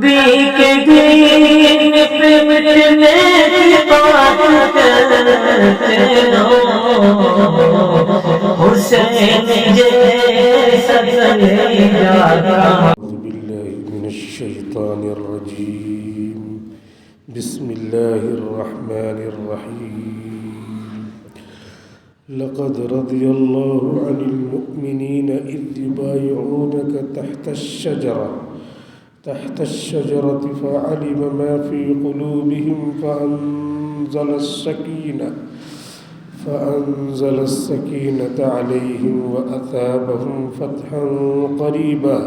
نبی کے دین پہ مٹنے کی بات کرتے رہو، حسین جیسا کلیجا۔ اعوذ باللہ من الشیطان الرجیم، بسم اللہ الرحمن الرحیم۔ لقد رضی اللہ عن المؤمنین اذ یبایعونک تحت الشجرة فعلم ما في قلوبهم فأنزل السكينة عليهم وأثابهم فتحا قريبا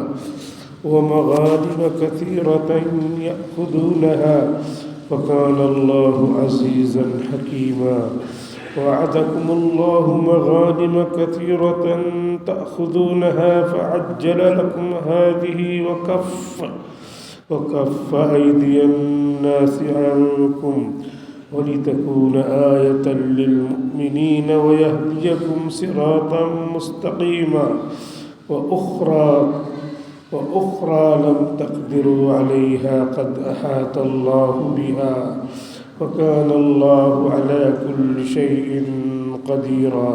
ومغانم كثيرة يأخذونها وكان الله عزيزا حكيما۔ وعدكم الله مغانم كثيرة تأخذونها فعجل لكم هذه وكف أيدي الناس عنكم ولتكون آية للمؤمنين ويهديكم صراطا مستقيما، وأخرى لم تقدروا عليها قد أحاط الله بها وكان الله على كل شيء قديرا۔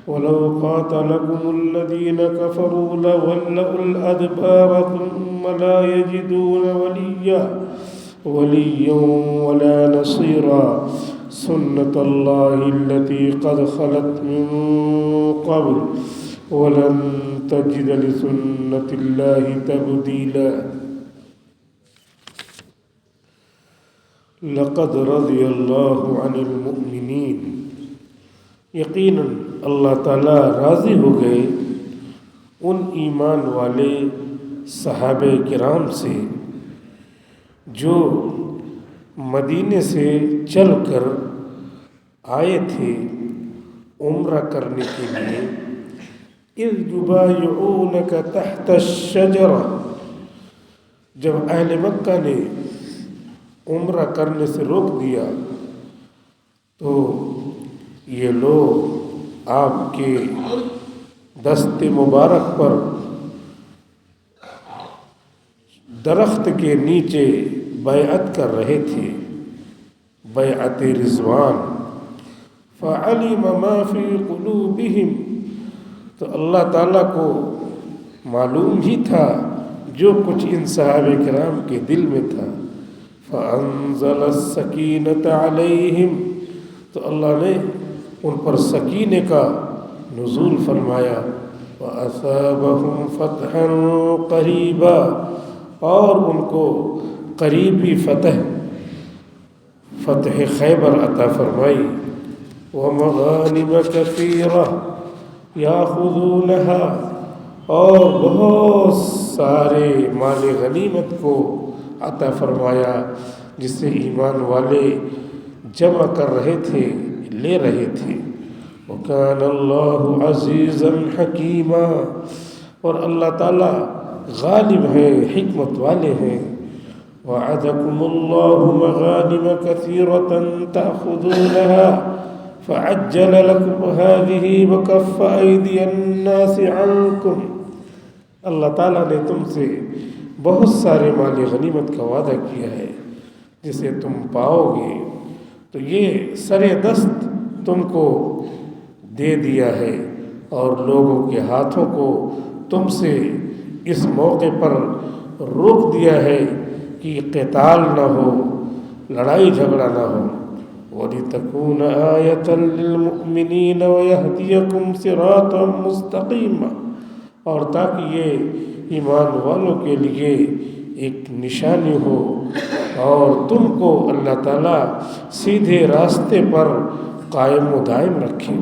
ولو قاتلكم الذين كفروا لولوا الأدبار ثم لا يجدون وليا ولا نصيرا، سنة الله التي قد خلت من قبل ولن تجد لسنة الله تبديلا۔ لقد رضی اللہ عن المؤمنین، یقیناً اللہ تعالیٰ راضی ہو گئے ان ایمان والے صحابہ کرام سے جو مدینے سے چل کر آئے تھے عمرہ کرنے کے لیے۔ اذ یبایعونک تحت الشجرہ، جب اہل مکہ نے عمرہ کرنے سے روک دیا تو یہ لوگ آپ کے دست مبارک پر درخت کے نیچے بیعت کر رہے تھے، بیعت رضوان۔ فعلم ما فی قلوبہم، تو اللہ تعالیٰ کو معلوم ہی تھا جو کچھ ان صحابہ کرام کے دل میں تھا۔ فأنزل السکینۃ علیہم، تو اللہ نے ان پر سکینے کا نزول فرمایا۔ وأثابهم فتحا قریبا، اور ان کو قریبی فتح خیبر عطا فرمائی۔ ومغانم کثیرہ یاخذونہا، اور بہت سارے مال غنیمت کو عطا فرمایا جسے ایمان والے جمع کر رہے تھے، لے رہے تھے۔ وَكَانَ اللَّهُ عَزِيزًا حَكِيمًا، اور اللہ تعالیٰ غالب ہیں، حکمت والے ہیں۔ وَعَدَكُمُ اللَّهُ مَغَانِمَ كَثِيرَةً تَأْخُذُونَهَا فَعَجَّلَ لَكُمْ هَذِهِ وَكَفَّ أَيْدِيَ النَّاسِ عَنْكُمْ، اللہ تعالیٰ نے تم سے بہت سارے مال غنیمت کا وعدہ کیا ہے جسے تم پاؤ گے، تو یہ سر دست تم کو دے دیا ہے اور لوگوں کے ہاتھوں کو تم سے اس موقع پر روک دیا ہے کہ قتال نہ ہو، لڑائی جھگڑا نہ ہو۔ وَلِتَكُونَ آیَةً لِّلْمُؤْمِنِينَ وَيَهْدِيَكُمْ صِرَاطًا مُسْتَقِيمًا، اور تاکہ یہ ایمان والوں کے لیے ایک نشانی ہو اور تم کو اللہ تعالیٰ سیدھے راستے پر قائم و دائم رکھے۔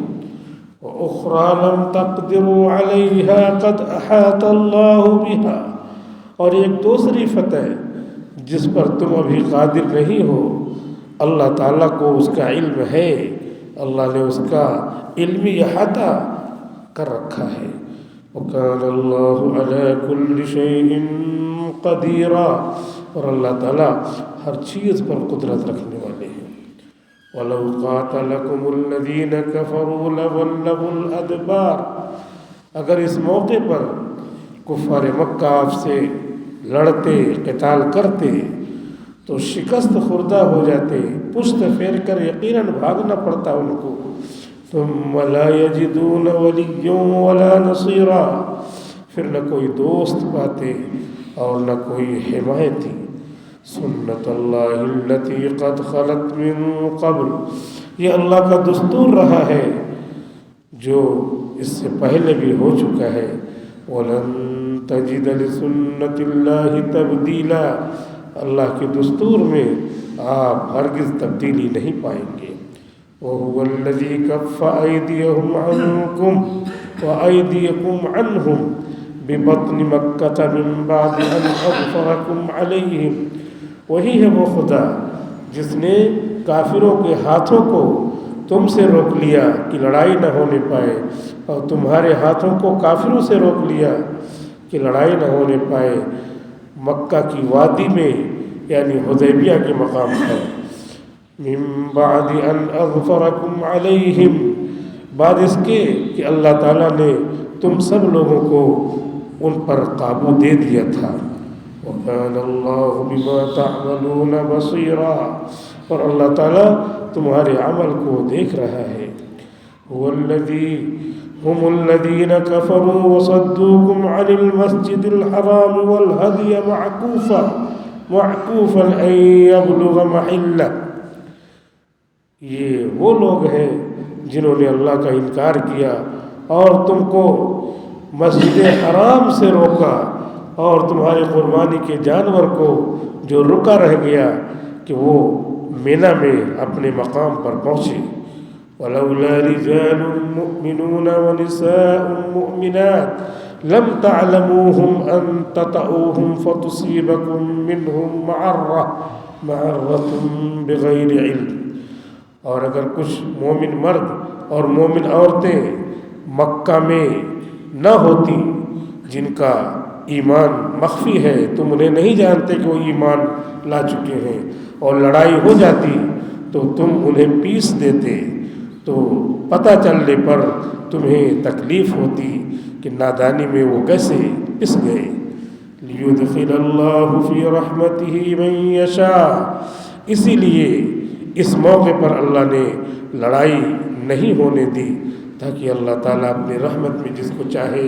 وَأُخْرَى لَمْ تَقْدِرُوا عَلَيْهَا قَدْ أَحَاطَ اللَّهُ بِهَا، اور ایک دوسری فتح جس پر تم ابھی قادر نہیں ہو، اللہ تعالیٰ کو اس کا علم ہے، اللہ نے اس کا علمی احاطہ کر رکھا ہے۔ وَكَانَ اللَّهُ عَلَى كُلِّ شَيْءٍ قَدِيرًا، اور اللہ تعالیٰ ہر چیز پر قدرت رکھنے والے ہیں۔ وَلَوْ قَاتَلَكُمُ الَّذِينَ كَفَرُوا لَوَلَّوُا الْأَدْبَارَ، اگر اس موقع پر کفار مکہ آپ سے لڑتے قتال کرتے تو شکست خوردہ ہو جاتے، پشت پھیر کر یقیناً بھاگنا پڑتا ان کو. ثم لا یجدون ولیا ولا نصیرا، پھر نہ کوئی دوست پاتے اور نہ کوئی حمایتی. سنت اللہ التی قد خلت من قبل، یہ اللہ کا دستور رہا ہے جو اس سے پہلے بھی ہو چکا ہے. وَلَن تَجِدَ لِسُنَّةِ اللَّهِ تَبْدِيلًا، اللہ کے دستور میں آپ ہرگز تبدیلی نہیں پائیں گے. وَهُوَ الَّذِي كَفَّ أَيْدِيَهُمْ عَنْكُمْ وَأَيْدِيَكُمْ عَنْهُمْ بِبَطْنِ مَكَّةَ مِنْ بَعْدِ أَنْ أَظْفَرَكُمْ عَلَيْهِمْ، وہی ہے وہ خدا جس نے کافروں کے ہاتھوں کو تم سے روک لیا کہ لڑائی نہ ہونے پائے، اور تمہارے ہاتھوں کو کافروں سے روک لیا کہ لڑائی نہ ہونے پائے مکہ کی وادی میں، یعنی حدیبیہ کے مقام پر. من بعد ان اظفرکم علیہم، بعد اس کے کہ اللہ تعالیٰ نے تم سب لوگوں کو ان پر قابو دے دیا تھا. وَكَانَ اللَّهُ بِمَا تَعْمَلُونَ بَصِيرًا، اور اللہ تعالیٰ تمہارے عمل کو دیکھ رہا ہے. هُمُ الَّذِينَ كَفَرُوا وَصَدُّوكُمْ عَنِ الْمَسْجِدِ الْحَرَامِ وَالْهَدْيَ مَعْكُوفًا أَن يَبْلُغَ مَحِلَّهُ، یہ وہ لوگ ہیں جنہوں نے اللہ کا انکار کیا اور تم کو مسجد حرام سے روکا، اور تمہارے قربانی کے جانور کو جو رکا رہ گیا کہ وہ مینا میں اپنے مقام پر پہنچے. وَلَوْلَا رِجَالٌ مُؤْمِنُونَ وَنِسَاءٌ مُؤْمِنَاتٌ لَمْ تَعْلَمُوهُمْ أَن تَطَئُوهُمْ فَتُصِيبَكُم مِّنْهُمْ مَعَرَّةٌ بِغَيْرِ عِلْمٍ، اور اگر کچھ مومن مرد اور مومن عورتیں مکہ میں نہ ہوتی جن کا ایمان مخفی ہے، تم انہیں نہیں جانتے کہ وہ ایمان لا چکے ہیں، اور لڑائی ہو جاتی تو تم انہیں پیس دیتے، تو پتہ چلنے پر تمہیں تکلیف ہوتی کہ نادانی میں وہ کیسے پس گئے. لِيُدْخِلَ اللَّهُ فِي رَحْمَتِهِ مَن يَشَاءُ، اسی لیے اس موقع پر اللہ نے لڑائی نہیں ہونے دی تاکہ اللہ تعالیٰ اپنے رحمت میں جس کو چاہے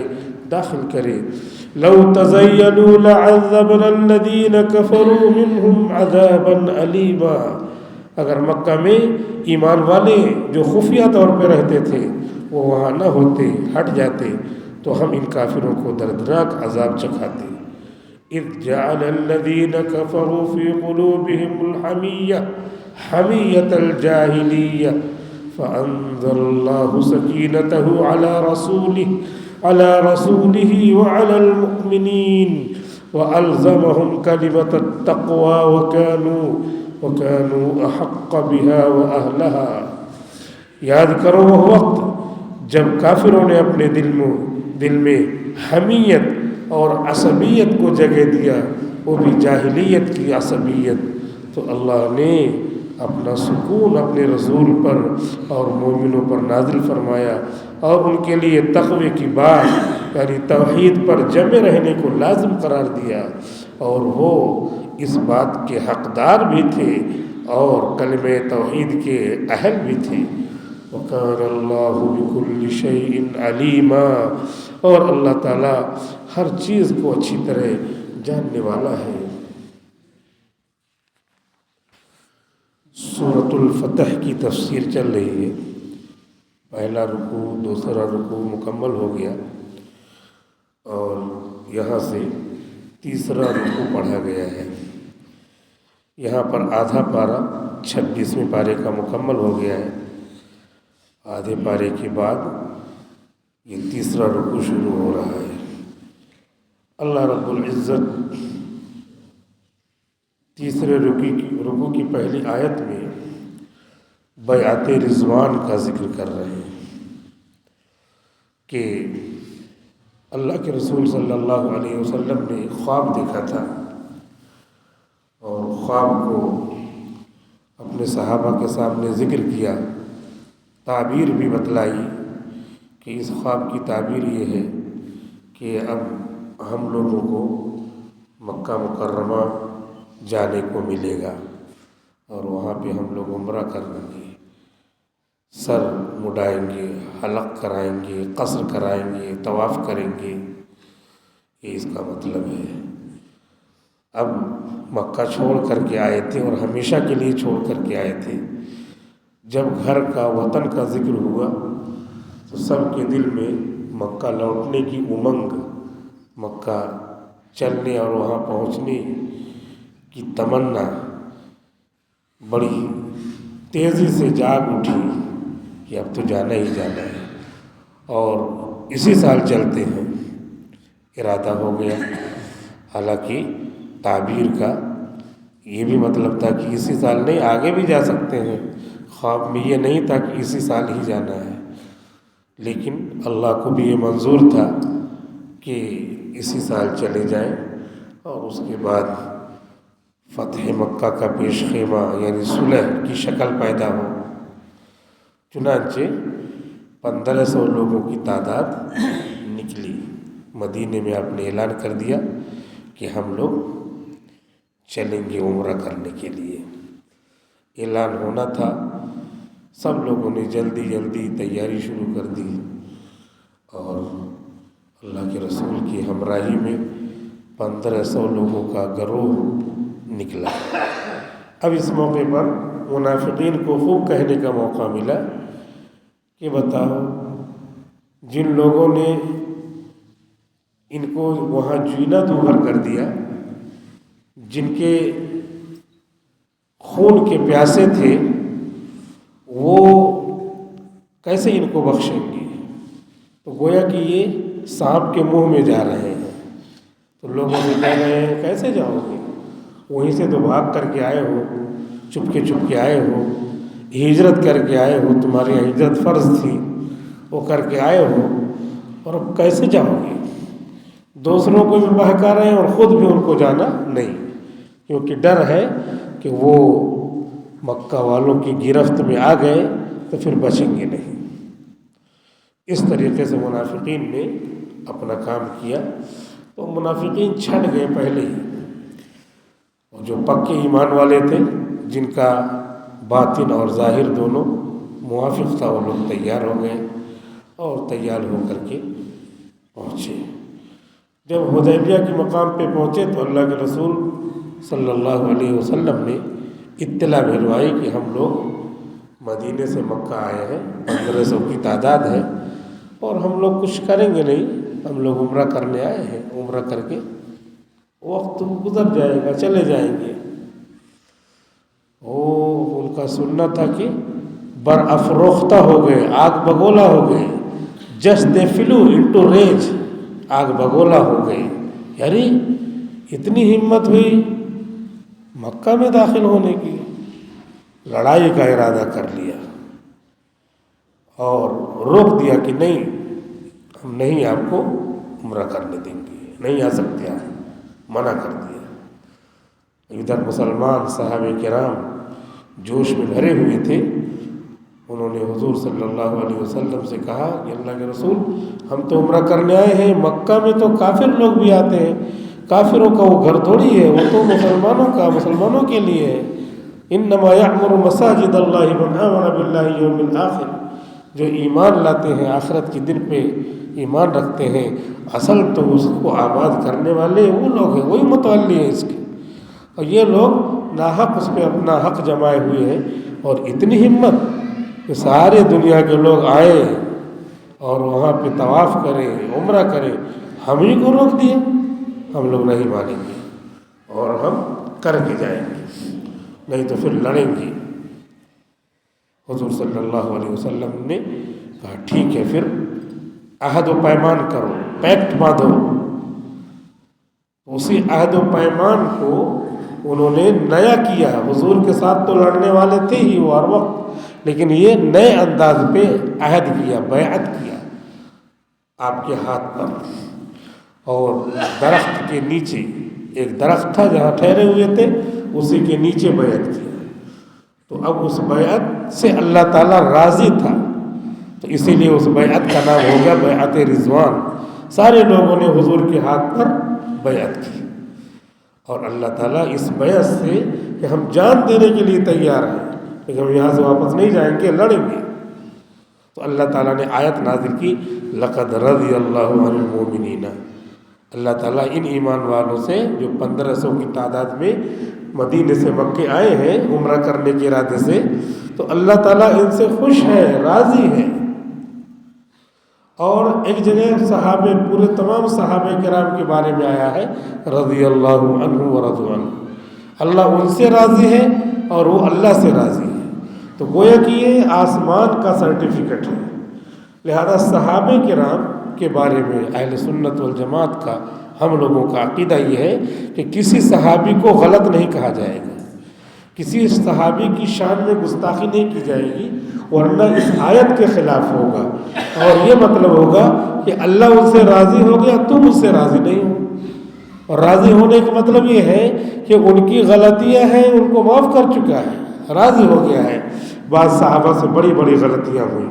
داخل کرے. لَوْ تَزَيَّلُوا لَعَذَّبْنَا الَّذِينَ كَفَرُوا مِنْهُمْ عَذَابًا أَلِيمًا، اگر مکہ میں ایمان والے جو خفیہ طور پہ رہتے تھے وہ وہاں نہ ہوتے، ہٹ جاتے، تو ہم ان کافروں کو دردناک عذاب چکھاتے. اذ جعل الذین کفروا فی قلوبہم الحمیۃ حمیۃ الجاہلیہ فانزل اللہ سکینتہ علی رسولہ وعلی المؤمنین وألزمهم كلمة التقوى وكانوا أحق بها وأهلها. یاد کرو وہ وقت جب کافروں نے اپنے دل میں حمیت اور عصبیت کو جگہ دیا، وہ بھی جاہلیت کی عصبیت، تو اللہ نے اپنا سکون اپنے رسول پر اور مومنوں پر نازل فرمایا، اور ان کے لیے تقوی کی بات یعنی توحید پر جمع رہنے کو لازم قرار دیا، اور وہ اس بات کے حقدار بھی تھے اور کلمہ توحید کے اہل بھی تھے. وَكَانَ اللَّهُ بِكُلِّ شَيْءٍ عَلِيمًا، اور اللہ تعالیٰ ہر چیز کو اچھی طرح جاننے والا ہے. سورۃ الفتح کی تفسیر چل رہی ہے. پہلا رکوع دوسرا رکوع مکمل ہو گیا، اور یہاں سے تیسرا رکوع پڑھا گیا ہے. یہاں پر آدھا پارہ 26ویں پارے کا مکمل ہو گیا ہے. آدھے پارے کے بعد یہ تیسرا رکوع شروع ہو رہا ہے. اللہ رب العزت تیسرے رکوع کی پہلی آیت میں بیعت رضوان کا ذکر کر رہے ہیں کہ اللہ کے رسول صلی اللہ علیہ وسلم نے خواب دیکھا تھا، اور خواب کو اپنے صحابہ کے سامنے ذکر کیا، تعبیر بھی بتلائی کہ اس خواب کی تعبیر یہ ہے کہ اب ہم لوگوں کو مکہ مکرمہ جانے کو ملے گا اور وہاں پہ ہم لوگ عمرہ کریں گے، سر مڈائیں گے، حلق کرائیں گے، قصر کرائیں گے، طواف کریں گے، یہ اس کا مطلب ہے۔ اب مکہ چھوڑ کر کے آئے تھے اور ہمیشہ کے لیے چھوڑ کر کے آئے تھے۔ جب گھر کا وطن کا ذکر ہوا تو سب کے دل میں مکہ لوٹنے کی امنگ، مکہ چلنے اور وہاں پہنچنے کی تمنا بڑی تیزی سے جاگ اٹھی کہ اب تو جانا ہی جانا ہے، اور اسی سال چلتے ہیں ارادہ ہو گیا۔ حالانکہ تعبیر کا یہ بھی مطلب تھا کہ اسی سال نہیں، آگے بھی جا سکتے ہیں، خواب میں یہ نہیں تھا کہ اسی سال ہی جانا ہے، لیکن اللہ کو بھی یہ منظور تھا کہ اسی سال چلے جائیں، اور اس کے بعد فتح مکہ کا پیش خیمہ یعنی صلح کی شکل پیدا ہو۔ چنانچہ 1500 لوگوں کی تعداد نکلی۔ مدینے میں آپ نے اعلان کر دیا کہ ہم لوگ چلیں گے عمرہ کرنے کے لیے۔ اعلان ہونا تھا، سب لوگوں نے جلدی جلدی تیاری شروع کر دی، اور اللہ کے رسول کی ہمراہی میں 1500 لوگوں کا گروہ نکلا۔ اب اس موقع پر منافقین کو خوب کہنے کا موقع ملا کہ بتاؤ، جن لوگوں نے ان کو وہاں جینا دوبھر کر دیا، جن کے خون کے پیاسے تھے، وہ کیسے ان کو بخشیں گے؟ تو گویا کہ یہ سانپ کے منہ میں جا رہے ہیں۔ تو لوگوں سے کہہ رہے ہیں کیسے جاؤ گے؟ وہیں سے تو بھاگ کر کے آئے ہو، چپ کے آئے ہو، ہجرت کر کے آئے ہو، تمہاری ہجرت فرض تھی، وہ کر کے آئے ہو، اور اب کیسے جاؤ گے؟ دوسروں کو بھی بہکا رہے ہیں اور خود بھی ان کو جانا نہیں، کیونکہ ڈر ہے کہ وہ مکہ والوں کی گرفت میں آ گئے تو پھر بچیں گے نہیں۔ اس طریقے سے منافقین نے اپنا کام کیا، تو منافقین چھٹ گئے پہلے ہی، اور جو پکے ایمان والے تھے، جن کا باطن اور ظاہر دونوں موافق تھا، وہ لوگ تیار ہو گئے اور تیار ہو کر کے پہنچے۔ جب حدیبیہ کے مقام پہ پہنچے تو اللہ کے رسول صلی اللہ علیہ وسلم نے اطلاع بھجوائی کہ ہم لوگ مدینے سے مکہ آئے ہیں، 1500 کی تعداد ہے، اور ہم لوگ کچھ کریں گے نہیں، ہم لوگ عمرہ کرنے آئے ہیں، عمرہ کر کے وقت گزر جائے گا، چلے جائیں گے۔ ان کا سننا تھا کہ برافروختہ ہو گئے، آگ بگولا ہو گئے، جسٹ دے فلو انٹو ریج، آگ بگولا ہو گئی، یعنی اتنی ہمت ہوئی مکہ میں داخل ہونے کی، لڑائی کا ارادہ کر لیا اور روک دیا کہ نہیں، ہم نہیں آپ کو عمرہ کرنے دیں گے، نہیں آ سکتے آپ، منع کر دیا۔ ادھر مسلمان صحابہ کرام جوش میں بھرے ہوئے تھے، انہوں نے حضور صلی اللہ علیہ وسلم سے کہا کہ اللہ کے رسول، ہم تو عمرہ کرنے آئے ہیں، مکہ میں تو کافر لوگ بھی آتے ہیں، کافروں کا وہ گھر تھوڑی ہے، وہ تو مسلمانوں کے لیے ہے۔ انما یعمر مساجد اللہ من آمن باللہ یوم الآخر، جو ایمان لاتے ہیں، آخرت کے دن پہ ایمان رکھتے ہیں، اصل تو اس کو آباد کرنے والے وہ لوگ ہیں، وہی متولی ہیں اس کے، اور یہ لوگ ناحق اس پہ اپنا حق جمائے ہوئے ہیں۔ اور اتنی ہمت کہ سارے دنیا کے لوگ آئے اور وہاں پہ طواف کریں، عمرہ کریں، ہم ہی کو روک دیا، ہم لوگ نہیں مانیں گے اور ہم کر کے جائیں گے، نہیں تو پھر لڑیں گے۔ حضور صلی اللہ علیہ وسلم نے کہا ٹھیک ہے، پھر عہد و پیمان کرو، پیکٹ باندھو۔ اسی عہد و پیمان کو انہوں نے نیا کیا، حضور کے ساتھ تو لڑنے والے تھے ہی وہ ہر وقت، لیکن یہ نئے انداز پہ عہد کیا، بیعت کیا آپ کے ہاتھ پر، اور درخت کے نیچے، ایک درخت تھا جہاں ٹھہرے ہوئے تھے، اسی کے نیچے بیعت کیا۔ تو اب اس بیعت سے اللہ تعالیٰ راضی تھا، تو اسی لیے اس بیعت کا نام ہو گیا بیعت رضوان۔ سارے لوگوں نے حضور کے ہاتھ پر بیعت کی، اور اللہ تعالیٰ اس بیعت سے کہ ہم جان دینے کے لیے تیار ہیں لیکن ہم یہاں سے واپس نہیں جائیں گے، لڑیں گے، تو اللہ تعالیٰ نے آیت نازل کی لقد رضی اللہ عن المؤمنین، اللہ تعالیٰ ان ایمان والوں سے جو 1500 کی تعداد میں مدینے سے مکے آئے ہیں عمرہ کرنے کے ارادے سے، تو اللہ تعالیٰ ان سے خوش ہے، راضی ہے۔ اور ایک جگہ صحابہ، پورے تمام صحابہ کرام کے بارے میں آیا ہے رضی اللہ عنہ ورضوا عنہ، اللہ ان سے راضی ہے اور وہ اللہ سے راضی ہے۔ تو گویا کہ یہ آسمان کا سرٹیفکیٹ ہے۔ لہذا صحابہ کرام کے بارے میں اہل سنت والجماعت کا، ہم لوگوں کا عقیدہ یہ ہے کہ کسی صحابی کو غلط نہیں کہا جائے گا، کسی صحابی کی شان میں گستاخی نہیں کی جائے گی، ورنہ اس آیت کے خلاف ہوگا، اور یہ مطلب ہوگا کہ اللہ ان سے راضی ہو گیا، تم اس سے راضی نہیں ہو۔ اور راضی ہونے کا مطلب یہ ہے کہ ان کی غلطیاں ہیں ان کو معاف کر چکا ہے، راضی ہو گیا ہے۔ بعض صحابہ سے بڑی بڑی غلطیاں ہوئی،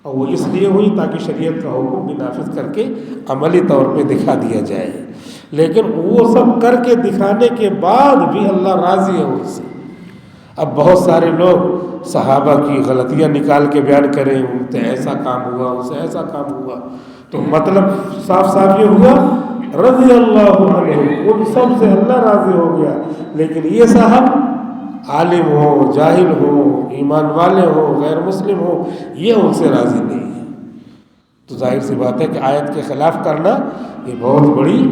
اور وہ اس لیے ہوئی تاکہ شریعت کا حکم بھی نافذ کر کے عملی طور پہ دکھا دیا جائے، لیکن وہ سب کر کے دکھانے کے بعد بھی اللہ راضی ہے ان سے۔ اب بہت سارے لوگ صحابہ کی غلطیاں نکال کے بیان کریں، ان سے ایسا کام ہوا، ان سے ایسا کام ہوا، تو مطلب صاف صاف یہ ہوا رضی اللہ عنہ، ان سب سے اللہ راضی ہو گیا، لیکن یہ صاحب عالم ہو، جاہل ہو، ایمان والے ہو، غیر مسلم ہو، یہ ان سے راضی نہیں ہے۔ تو ظاہر سی بات ہے کہ آیت کے خلاف کرنا یہ بہت بڑی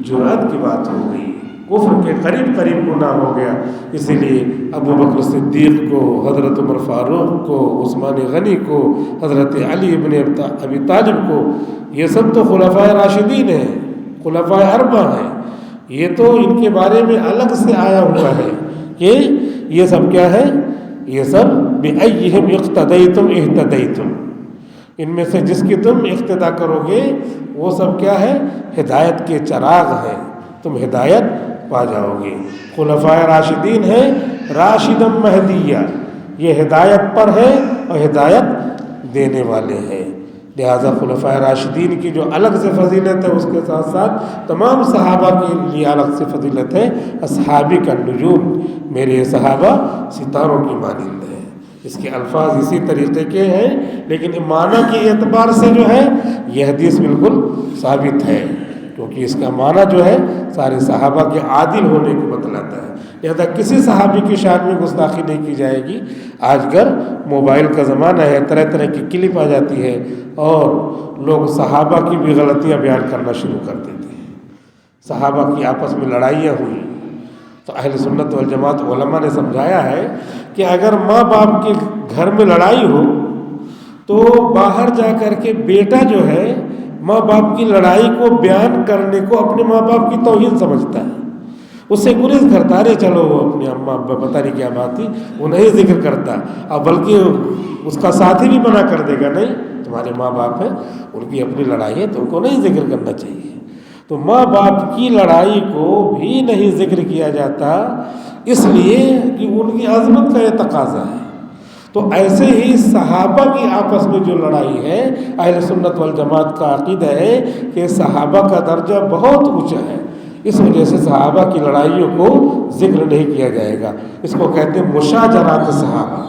جرأت کی بات ہو گئی، کفر کے قریب قریب گناہ ہو گیا۔ اسی لیے ابو بکر صدیق کو، حضرت عمر فاروق کو، عثمان غنی کو، حضرت علی ابن ابی طالب کو، یہ سب تو خلفائے راشدین ہیں، خلفائے اربعہ ہیں، یہ تو ان کے بارے میں الگ سے آیا ہوا ہے کہ یہ سب کیا ہے، یہ سب بِأَيِّهِمْ اقْتَدَيْتُمْ اهْتَدَيْتُمْ، ان میں سے جس کی تم اقتدا کرو گے وہ سب کیا ہے، ہدایت کے چراغ ہیں، تم ہدایت پا جاؤ گے۔ خلفائے راشدین ہیں، راشدا مہدیہ، یہ ہدایت پر ہے اور ہدایت دینے والے ہیں۔ لہذا خلفائے راشدین کی جو الگ سے فضیلت ہے، اس کے ساتھ ساتھ تمام صحابہ کے لیے الگ سے فضیلت ہے۔ اصحابی کا نجوم، میرے صحابہ ستاروں کی مانند ہیں، اس کے الفاظ اسی طریقے کے ہیں، لیکن معنی کے اعتبار سے جو ہے یہ حدیث بالکل ثابت ہے، کیونکہ اس کا معنی جو ہے سارے صحابہ کے عادل ہونے کو بتلاتا ہے۔ لہذا کسی صحابی کی شان میں گستاخی نہیں کی جائے گی۔ آج کل موبائل کا زمانہ ہے، طرح طرح کی کلپ آ جاتی ہے اور لوگ صحابہ کی بھی غلطیاں بیان کرنا شروع کر دیتے ہیں۔ صحابہ کی آپس میں لڑائیاں ہوئی تو اہل سنت والجماعت علماء نے سمجھایا ہے کہ اگر ماں باپ کے گھر میں لڑائی ہو تو باہر جا کر کے بیٹا جو ہے ماں باپ کی لڑائی کو بیان کرنے کو اپنے ماں باپ کی توہین سمجھتا ہے، اس سے گریز کرتا ہے، چلو وہ اپنے اماں ابا پتہ نہیں کیا بات تھی، وہ نہیں ذکر کرتا، اور بلکہ اس کا ساتھی بھی منع کر دے گا، نہیں تمہارے ماں باپ ہیں، ان کی اپنی لڑائی ہے، تم کو نہیں ذکر کرنا چاہیے۔ تو ماں باپ کی لڑائی کو بھی نہیں ذکر کیا جاتا، اس لیے کہ ان کی عظمت کا یہ تقاضا ہے۔ تو ایسے ہی صحابہ کی آپس میں جو لڑائی ہے، اہل سنت والجماعت کا عقیدہ ہے کہ صحابہ کا درجہ بہت اونچا ہے، اس وجہ سے صحابہ کی لڑائیوں کو ذکر نہیں کیا جائے گا۔ اس کو کہتے ہیں مشاجرات صحابہ،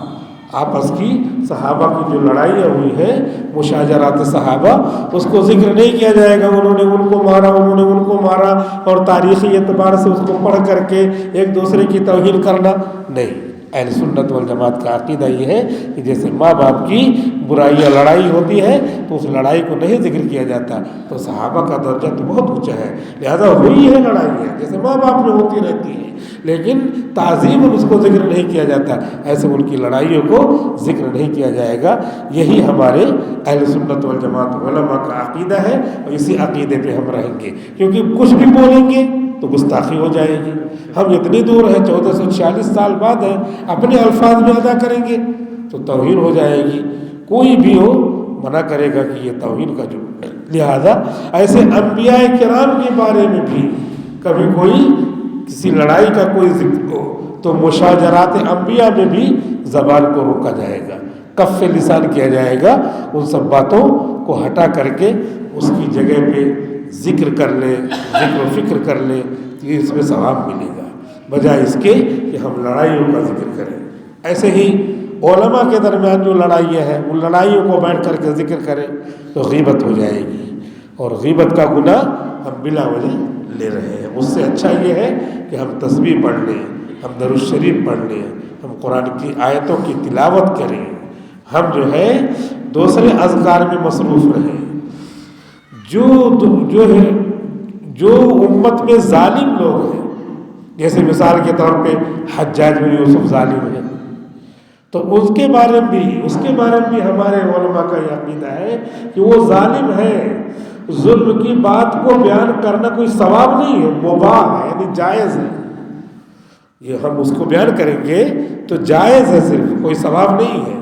آپس کی صحابہ کی جو لڑائیاں ہوئی ہیں مشاجرات صحابہ، اس کو ذکر نہیں کیا جائے گا، انہوں نے ان کو مارا، انہوں نے ان کو مارا، اور تاریخی اعتبار سے اس کو پڑھ کر کے ایک دوسرے کی توہین کرنا نہیں۔ اہل سنت والجماعت کا عقیدہ یہ ہے کہ جیسے ماں باپ کی برائیاں لڑائی ہوتی ہے تو اس لڑائی کو نہیں ذکر کیا جاتا، تو صحابہ کا درجہ تو بہت اونچا ہے، لہذا ہوئی ہے لڑائیاں جیسے ماں باپ میں ہوتی رہتی ہیں، لیکن تعظیم اس کو ذکر نہیں کیا جاتا، ایسے ان کی لڑائیوں کو ذکر نہیں کیا جائے گا۔ یہی ہمارے اہل سنت والجماعت علماء کا عقیدہ ہے، اور اسی عقیدے پہ ہم رہیں گے، کیونکہ کچھ بھی بولیں گے تو گستاخی ہو جائے گی۔ ہم اتنی دور ہیں، 1446 سال بعد ہیں، اپنے الفاظ میں ادا کریں گے تو توہین ہو جائے گی، کوئی بھی ہو منع کرے گا کہ یہ توہین کا جرم ہے۔ لہذا ایسے انبیاء کرام کے بارے میں بھی کبھی کوئی کسی لڑائی کا کوئی ذکر ہو تو مشاجرات انبیاء میں بھی زبان کو روکا جائے گا، کف لسان کیا جائے گا، ان سب باتوں کو ہٹا کر کے اس کی جگہ پہ ذکر کر لیں، ذکر و فکر کر لیں، اس میں ثواب ملے گا، بجائے اس کے کہ ہم لڑائیوں کا ذکر کریں۔ ایسے ہی علماء کے درمیان جو لڑائیاں ہیں ان لڑائیوں کو بیٹھ کر کے ذکر کریں تو غیبت ہو جائے گی، اور غیبت کا گناہ ہم بلا وجہ لے رہے ہیں۔ اس سے اچھا یہ ہے کہ ہم تسبیح پڑھ لیں، ہم درود شریف پڑھ لیں، ہم قرآن کی آیتوں کی تلاوت کریں، ہم جو ہے دوسرے اذکار میں مصروف رہیں۔ جو امت میں ظالم لوگ ہیں، جیسے مثال کے طور پہ حجاج بن یوسف ظالم ہے، تو اس کے بارے میں بھی ہمارے علماء کا یہ عقیدہ ہے کہ وہ ظالم ہے۔ ظلم کی بات کو بیان کرنا کوئی ثواب نہیں ہے، مباح ہے، یعنی جائز ہے۔ یہ ہم اس کو بیان کریں گے تو جائز ہے، صرف کوئی ثواب نہیں ہے۔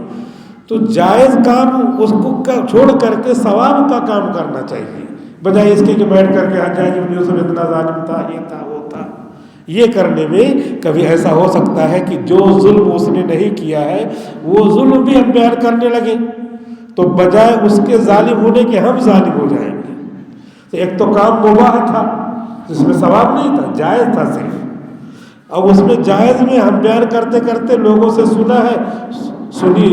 تو جائز کام اس کو چھوڑ کر کے ثواب کا کام کرنا چاہیے، بجائے اس کے کہ بیٹھ کر کے حجاج بن یوسف اتنا ظالم تھا، یہ تھا وہ تھا۔ یہ کرنے میں کبھی ایسا ہو سکتا ہے کہ جو ظلم اس نے نہیں کیا ہے وہ ظلم بھی ہم بیان کرنے لگے، تو بجائے اس کے ظالم ہونے کے ہم ظالم ہو جائیں گے۔ تو ایک تو کام مباح تھا جس میں ثواب نہیں تھا، جائز تھا صرف، اب اس میں جائز میں ہم بیان کرتے کرتے لوگوں سے سنا ہے، سنی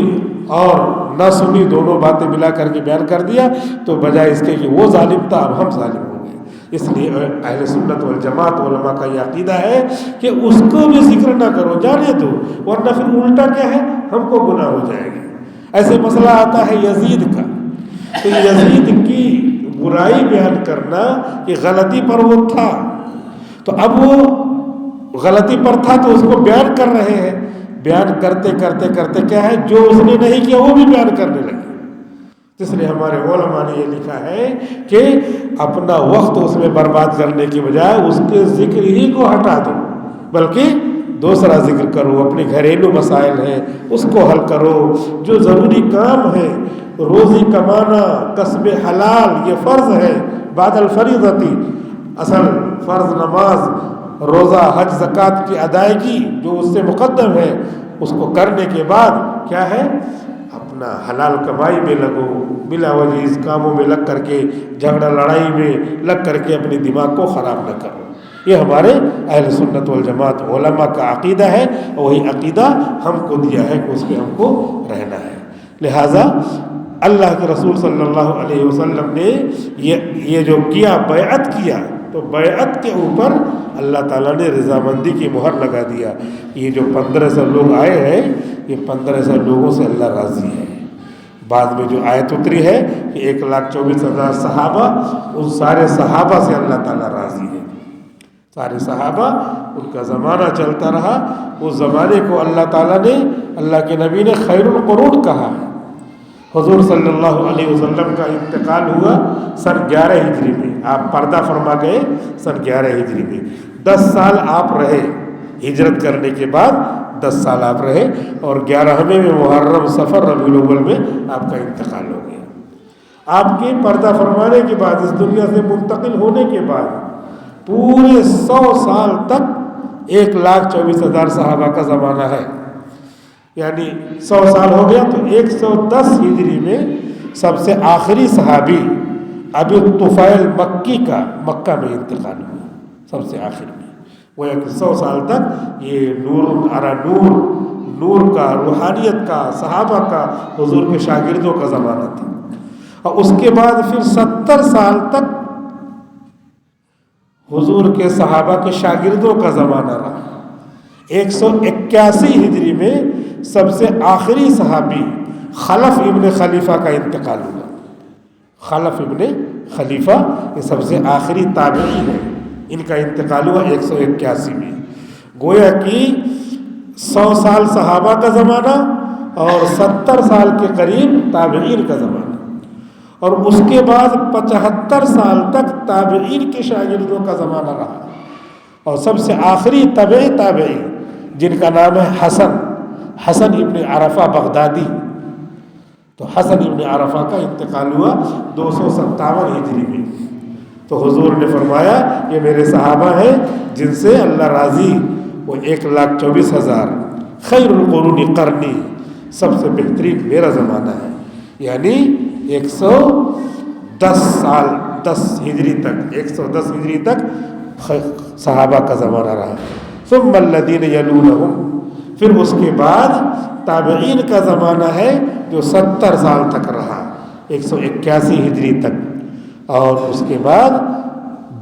اور نہ سنی دونوں باتیں ملا کر کے بیان کر دیا، تو بجائے اس کے کہ وہ ظالم تھا اب ہم ظالم ہو گئے۔ اس لیے اہل سنت والجماعت علماء کا یہ عقیدہ ہے کہ اس کو بھی ذکر نہ کرو، جانے دو، ورنہ پھر الٹا کیا ہے، ہم کو گناہ ہو جائے گا۔ ایسے مسئلہ آتا ہے یزید کا، تو یزید کی برائی بیان کرنا کہ غلطی پر وہ تھا، تو اب وہ غلطی پر تھا تو اس کو بیان کر رہے ہیں، بیان کرتے کرتے کرتے کیا ہے، جو اس نے نہیں کیا وہ بھی بیان کرنے لگے۔ اس لیے ہمارے علماء نے یہ لکھا ہے کہ اپنا وقت اس میں برباد کرنے کی بجائے اس کے ذکر ہی کو ہٹا دو، بلکہ دوسرا ذکر کرو، اپنے گھریلو مسائل ہیں اس کو حل کرو، جو ضروری کام ہے، روزی کمانا، کسب حلال یہ فرض ہے بعد الفریضتی، اصل فرض نماز، روزہ، حج، زکوٰۃ کی ادائیگی جو اس سے مقدم ہے، اس کو کرنے کے بعد کیا ہے، اپنا حلال کمائی میں لگو، بلا وجہ اس کاموں میں لگ کر کے، جھگڑا لڑائی میں لگ کر کے اپنے دماغ کو خراب نہ کرو۔ یہ ہمارے اہل سنت والجماعت علماء کا عقیدہ ہے، اور وہی عقیدہ ہم کو دیا ہے کہ اس میں ہم کو رہنا ہے۔ لہٰذا اللہ کے رسول صلی اللہ علیہ وسلم نے یہ جو کیا، بیعت کیا، تو بیعت کے اوپر اللہ تعالیٰ نے رضامندی کی مہر لگا دیا۔ یہ جو 1500 لوگ آئے ہیں، یہ 1500 لوگوں سے اللہ راضی ہے۔ بعد میں جو آیت اتری ہے کہ 1,24,000 صحابہ، ان سارے صحابہ سے اللہ تعالیٰ راضی ہے۔ سارے صحابہ، ان کا زمانہ چلتا رہا، اس زمانے کو اللہ تعالیٰ نے، اللہ کے نبی نے خیر القرون کہا ہے۔ حضور صلی اللہ علیہ وسلم کا انتقال ہوا سن 11 ہجری میں، آپ پردہ فرما گئے سن 11 ہجری میں۔ 10 سال آپ رہے، ہجرت کرنے کے بعد 10 سال آپ رہے، اور 11ویں میں محرم، صفر، ربیع الاول میں آپ کا انتقال ہو گیا۔ آپ کے پردہ فرمانے کے بعد، اس دنیا سے منتقل ہونے کے بعد، پورے 100 سال تک 1,24,000 صحابہ کا زمانہ ہے، یعنی 100 سال ہو گیا تو 110 ہجری میں سب سے آخری صحابی ابی طفیل مکی کا مکہ میں انتقال ہوا، سب سے آخر میں۔ وہ 100 سال تک یہ نور کا، روحانیت کا، صحابہ کا، حضور کے شاگردوں کا زمانہ تھا۔ اور اس کے بعد پھر 70 سال تک حضور کے صحابہ کے شاگردوں کا زمانہ رہا۔ 181 ہجری میں سب سے آخری صحابی خلف ابن خلیفہ کا انتقال ہوا۔ خلف ابن خلیفہ یہ سب سے آخری تابعی ہے، ان کا انتقال ہوا 181 میں۔ گویا کہ 100 سال صحابہ کا زمانہ اور 70 سال کے قریب تابعین کا زمانہ، اور اس کے بعد 75 سال تک تابعین کے شاگردوں کا زمانہ رہا۔ اور سب سے آخری تابعی جن کا نام ہے حسن ابن عرفہ بغدادی، تو حسن ابن عرفہ کا انتقال ہوا 257 ہجری میں۔ تو حضور نے فرمایا یہ میرے صحابہ ہیں جن سے اللہ راضی، وہ 1,24,000، خیر القرون قرنی، سب سے بہترین میرا زمانہ ہے، یعنی 110 سال، 10 ہجری تک، 110 ہجری تک صحابہ کا زمانہ رہا. ثم الذین یلونہم، پھر اس کے بعد تابعین کا زمانہ ہے جو 70 سال تک رہا، 181 ہجری تک. اور اس کے بعد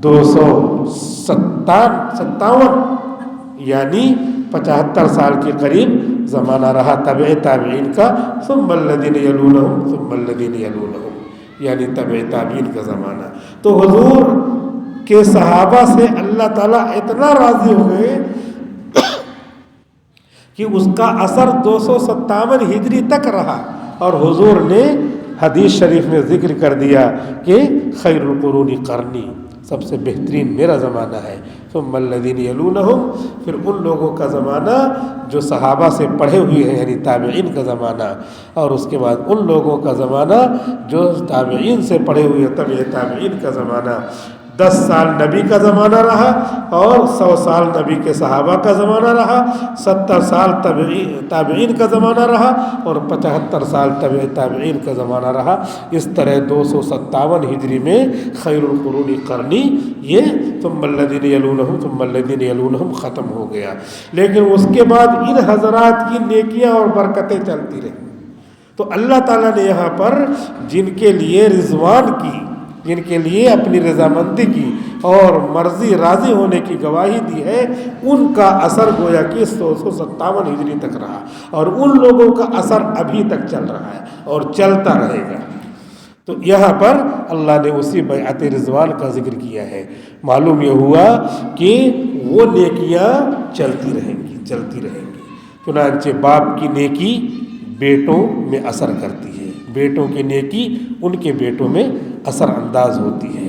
257 یعنی 75 سال کے قریب زمانہ رہا تبع تابعین کا. ثم الذین یلونہم ثم الذین یلونہم یعنی تبع تابعین کا زمانہ. تو حضور کے صحابہ سے اللہ تعالیٰ اتنا راضی ہو گئے کہ اس کا اثر 257 ہجری تک رہا. اور حضور نے حدیث شریف میں ذکر کر دیا کہ خیر القرون قرنی، سب سے بہترین میرا زمانہ ہے. ثم الذین یلونہم، پھر ان لوگوں کا زمانہ جو صحابہ سے پڑھے ہوئے ہیں یعنی تابعین کا زمانہ. اور اس کے بعد ان لوگوں کا زمانہ جو تابعین سے پڑھے ہوئے تبع تابعین کا زمانہ. 10 سال نبی کا زمانہ رہا اور 100 سال نبی کے صحابہ کا زمانہ رہا. 70 سال تابعین کا زمانہ رہا اور 75 سال تبع تابعین کا زمانہ رہا. اس طرح 257 ہجری میں خیر القرون قرنی یہ ثم الذین یلونہم ثم الذین یلونہم ختم ہو گیا. لیکن اس کے بعد ان حضرات کی نیکیاں اور برکتیں چلتی رہیں. تو اللہ تعالیٰ نے یہاں پر جن کے لیے رضوان کی، جن کے لیے اپنی رضامندی کی اور مرضی راضی ہونے کی گواہی دی ہے، ان کا اثر گویا کہ 257 ہجری تک رہا. اور ان لوگوں کا اثر ابھی تک چل رہا ہے اور چلتا رہے گا. تو یہاں پر اللہ نے اسی بیعت رضوان کا ذکر کیا ہے. معلوم یہ ہوا کہ وہ نیکیاں چلتی رہیں گی، چلتی رہیں گی. چنانچہ باپ کی نیکی بیٹوں میں اثر کرتی ہے، بیٹوں کی نیکی ان کے بیٹوں میں اثر انداز ہوتی ہے.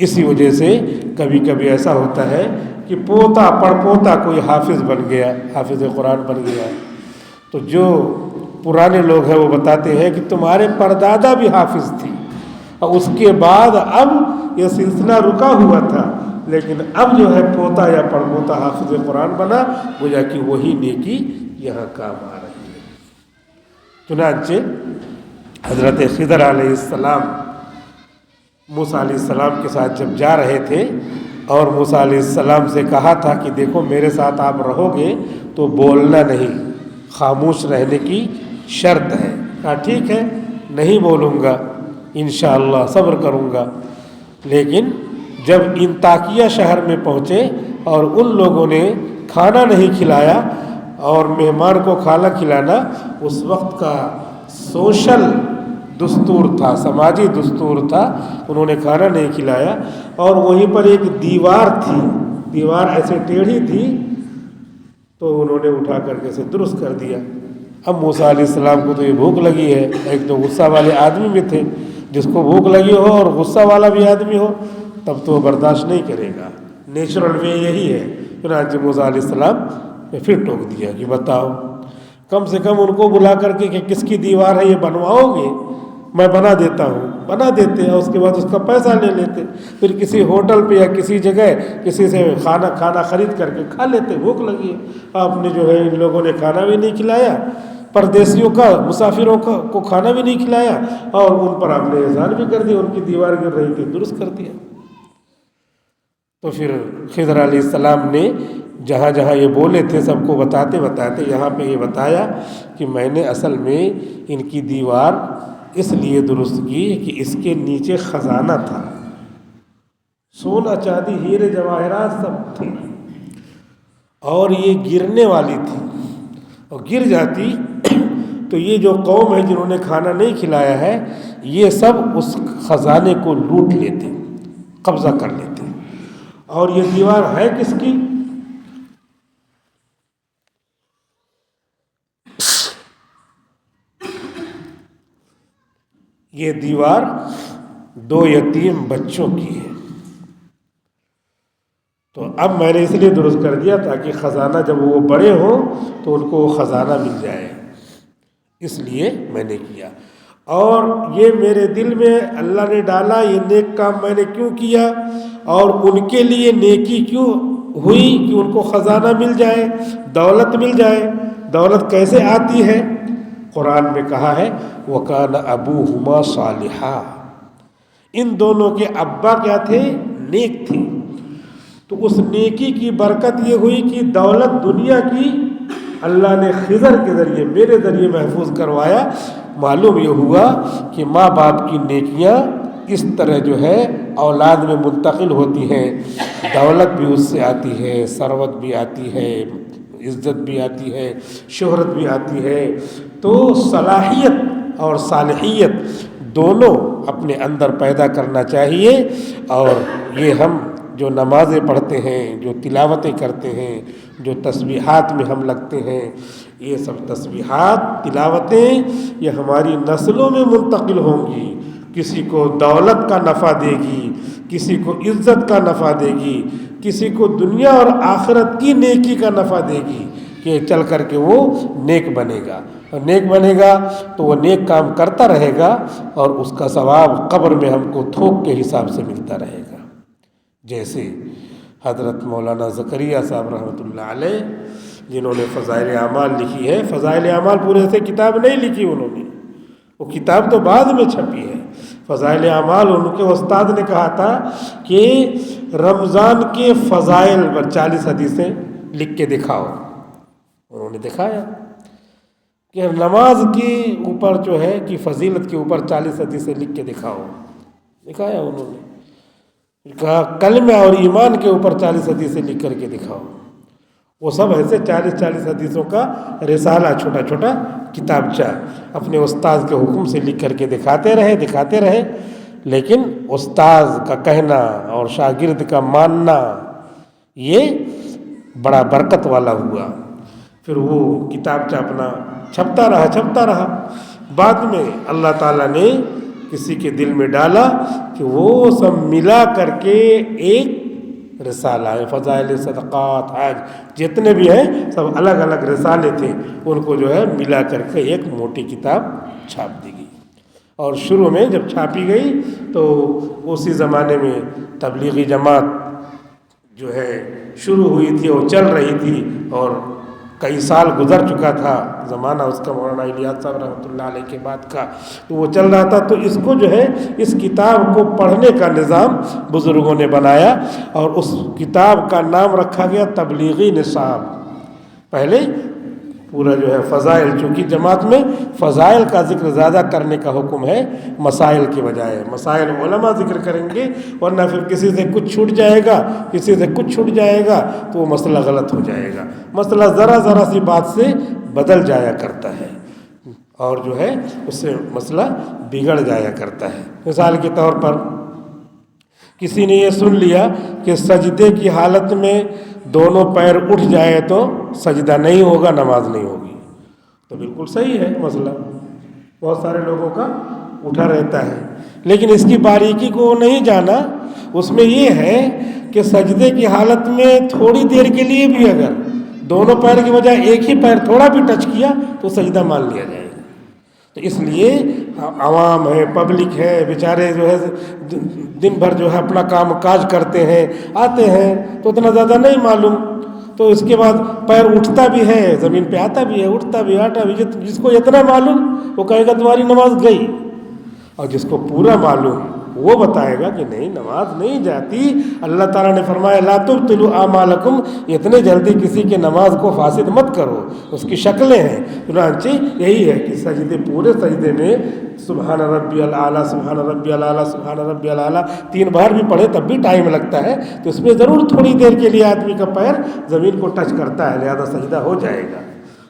اسی وجہ سے کبھی کبھی ایسا ہوتا ہے کہ پوتا پڑ پوتا کوئی حافظ بن گیا، حافظ قرآن بن گیا، تو جو پرانے لوگ ہیں وہ بتاتے ہیں کہ تمہارے پردادا بھی حافظ تھی اور اس کے بعد اب یہ سلسلہ رکا ہوا تھا، لیکن اب جو ہے پوتا یا پڑ پوتا حافظ قرآن بنا، گویا کہ وہی نیکی یہاں کام آ رہی ہے. چنانچہ حضرت خضر علیہ السلام موسیٰ علیہ السلام کے ساتھ جب جا رہے تھے اور موسیٰ علیہ السلام سے کہا تھا کہ دیکھو میرے ساتھ آپ رہو گے تو بولنا نہیں، خاموش رہنے کی شرط ہے. کہا ٹھیک ہے نہیں بولوں گا، انشاءاللہ صبر کروں گا. لیکن جب انطاکیہ شہر میں پہنچے اور ان لوگوں نے کھانا نہیں کھلایا، اور مہمان کو کھانا کھلانا اس وقت کا سوشل دستور تھا، سماجی دستور تھا، انہوں نے کھانا نہیں کھلایا. اور وہیں پر ایک دیوار تھی، دیوار ایسے ٹیڑھی تھی تو انہوں نے اٹھا کر کے اسے درست کر دیا. اب موسیٰ علیہ السلام کو تو یہ بھوک لگی ہے، ایک تو غصہ والے آدمی بھی تھے، جس کو بھوک لگی ہو اور غصہ والا بھی آدمی ہو تب تو وہ برداشت نہیں کرے گا، نیچرل وے یہی ہے. چنانچہ موسیٰ علیہ السلام نے پھر ٹوک دیا کہ بتاؤ، کم سے کم ان کو بلا کر کے کہ کس کی دیوار ہے یہ بنواؤ گے؟ میں بنا دیتا ہوں. بنا دیتے اور اس کے بعد اس کا پیسہ لے لیتے، پھر کسی ہوٹل پہ یا کسی جگہ کسی سے کھانا خرید کر کے کھا لیتے. بھوک لگی ہے، آپ نے جو ہے ان لوگوں نے کھانا بھی نہیں کھلایا، پردیسیوں کا مسافروں کو کھانا بھی نہیں کھلایا، اور ان پر آپ نے احسان بھی کر دیا، ان کی دیوار گر رہی تھی درست کر دیا. تو پھر خضر علیہ السلام نے جہاں جہاں یہ بولے تھے سب کو بتاتے بتاتے یہاں پہ یہ بتایا کہ میں نے اصل میں ان کی دیوار اس لیے درست کی کہ اس کے نیچے خزانہ تھا، سونا چاندی ہیرے جواہرات سب تھے، اور یہ گرنے والی تھی، اور گر جاتی تو یہ جو قوم ہے جنہوں نے کھانا نہیں کھلایا ہے یہ سب اس خزانے کو لوٹ لیتے، قبضہ کر لیتے. اور یہ دیوار ہے کس کی؟ یہ دیوار 2 یتیم بچوں کی ہے. تو اب میں نے اس لیے درست کر دیا تاکہ خزانہ جب وہ بڑے ہوں تو ان کو وہ خزانہ مل جائے، اس لیے میں نے کیا. اور یہ میرے دل میں اللہ نے ڈالا، یہ نیک کام میں نے کیوں کیا اور ان کے لیے نیکی کیوں ہوئی کہ ان کو خزانہ مل جائے، دولت مل جائے. دولت کیسے آتی ہے؟ قرآن میں کہا ہے وَكَانَ أَبُوهُمَا صَالِحًا، ان دونوں کے ابا کیا تھے؟ نیک تھے. تو اس نیکی کی برکت یہ ہوئی کہ دولت دنیا کی اللہ نے خضر کے ذریعے میرے ذریعے محفوظ کروایا. معلوم یہ ہوا کہ ماں باپ کی نیکیاں اس طرح جو ہے اولاد میں منتقل ہوتی ہیں. دولت بھی اس سے آتی ہے، ثروت بھی آتی ہے، عزت بھی آتی ہے، شہرت بھی آتی ہے. تو صلاحیت اور صالحیت دونوں اپنے اندر پیدا کرنا چاہیے. اور یہ ہم جو نمازیں پڑھتے ہیں، جو تلاوتیں کرتے ہیں، جو تسبیحات میں ہم لگتے ہیں، یہ سب تسبیحات تلاوتیں یہ ہماری نسلوں میں منتقل ہوں گی. کسی کو دولت کا نفع دے گی، کسی کو عزت کا نفع دے گی، کسی کو دنیا اور آخرت کی نیکی کا نفع دے گی کہ چل کر کے وہ نیک بنے گا. اور نیک بنے گا تو وہ نیک کام کرتا رہے گا اور اس کا ثواب قبر میں ہم کو تھوک کے حساب سے ملتا رہے گا. جیسے حضرت مولانا زکریا صاحب رحمۃ اللہ علیہ جنہوں نے فضائل اعمال لکھی ہے، فضائل اعمال پورے سے کتاب نہیں لکھی انہوں نے، وہ کتاب تو بعد میں چھپی ہے. فضائل اعمال ان کے استاد نے کہا تھا کہ رمضان کے فضائل پر 40 حدیثیں لکھ کے دکھاؤ. انہوں نے دکھایا کہ نماز کے اوپر جو ہے کہ فضیلت کے اوپر 40 حدیثیں لکھ کے دکھاؤ. دکھایا انہوں نے. کہا کلمہ اور ایمان کے اوپر 40 حدیثیں لکھ کر کے دکھاؤ. وہ سب ایسے 40 حدیثوں کا رسالہ چھوٹا چھوٹا کتابچہ اپنے استاذ کے حکم سے لکھ کر کے دکھاتے رہے. لیکن استاذ کا کہنا اور شاگرد کا ماننا یہ بڑا برکت والا ہوا. پھر وہ کتابچہ اپنا چھپتا رہا. بعد میں اللہ تعالیٰ نے کسی کے دل میں ڈالا کہ وہ سب ملا کر کے ایک رسالہ ہے. فضائل صدقات، حج، جتنے بھی ہیں سب الگ الگ رسالے تھے، ان کو جو ہے ملا کر کے ایک موٹی کتاب چھاپ دی گئی. اور شروع میں جب چھاپی گئی تو اسی زمانے میں تبلیغی جماعت جو ہے شروع ہوئی تھی اور چل رہی تھی، اور کئی سال گزر چکا تھا زمانہ اس کا مولانا الیاس صاحب رحمۃ اللہ علیہ کے بعد کا، تو وہ چل رہا تھا. تو اس کو جو ہے اس کتاب کو پڑھنے کا نظام بزرگوں نے بنایا اور اس کتاب کا نام رکھا گیا تبلیغی نصاب. پہلے پورا جو ہے فضائل، چونکہ جماعت میں فضائل کا ذکر زیادہ کرنے کا حکم ہے مسائل کے بجائے. مسائل علماء ذکر کریں گے، ورنہ پھر کسی سے کچھ چھوٹ جائے گا تو وہ مسئلہ غلط ہو جائے گا. مسئلہ ذرا سی بات سے بدل جایا کرتا ہے اور جو ہے اس سے مسئلہ بگڑ جایا کرتا ہے. مثال کے طور پر کسی نے یہ سن لیا کہ سجدے کی حالت میں دونوں پیر اٹھ جائے تو سجدہ نہیں ہوگا، نماز نہیں ہوگی. تو بالکل صحیح ہے مسئلہ، بہت سارے لوگوں کا اٹھا رہتا ہے، لیکن اس کی باریکی کو وہ نہیں جانا. اس میں یہ ہے کہ سجدے کی حالت میں تھوڑی دیر کے لیے بھی اگر دونوں پیر کی بجائے ایک ہی پیر تھوڑا بھی ٹچ کیا تو سجدہ مان لیا جائے گا. تو اس لیے عوام ہے، پبلک ہے، بیچارے جو ہے دن بھر جو ہے اپنا کام کاج کرتے ہیں، آتے ہیں تو اتنا زیادہ نہیں معلوم. تو اس کے بعد پیر اٹھتا بھی ہے، زمین پہ آتا بھی ہے، اٹھتا بھی آتا بھی. جس کو اتنا معلوم وہ کہے گا تمہاری نماز گئی، اور جس کو پورا معلوم وہ بتائے گا کہ نہیں نماز نہیں جاتی. اللہ تعالیٰ نے فرمایا لا تبطلوا اعمالکم، اتنے جلدی کسی کے نماز کو فاسد مت کرو، اس کی شکلیں ہیں. چنانچہ یہی ہے کہ سجدے، پورے سجدے میں سبحان ربی الاعلیٰ سبحان ربی الاعلیٰ سبحان ربی الاعلیٰ 3 بار بھی پڑھے تب بھی ٹائم لگتا ہے. تو اس میں ضرور تھوڑی دیر کے لیے آدمی کا پیر زمین کو ٹچ کرتا ہے، لہذا سجدہ ہو جائے گا.